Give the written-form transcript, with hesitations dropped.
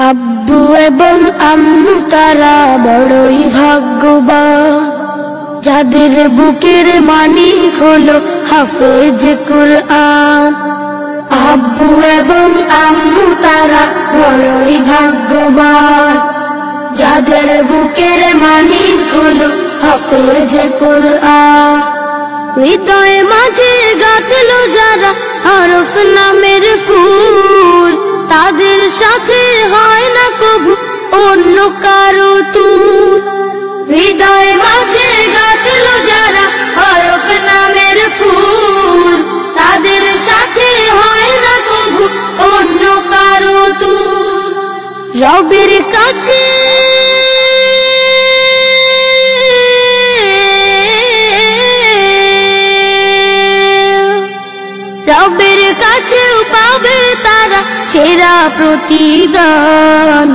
আব্বু এবং আম্মু তারা বড়ই ভাগ্যবান, যাদের বুকের মানিক হলো হাফেজ কুরআন। আব্বু এবং আম্মু তারা বড়ই ভাগ্যবান, যাদের বুকের মানিক হলো হাফেজ কুরআন। হৃদয়ে মাঝে গাঁথলো যারা হরফ নামের ফুল, তাদের সাথে হয় না কবু অন্য কারো তুল। হৃদয়ে মাঝে গাঁথলো যারা হরফ নামের ফুল, তাদের সাথে হয় না কবু অন্য কারো তুল। রবের কাছে রবের কাছেও পাবে তারা সেরা প্রতিদান।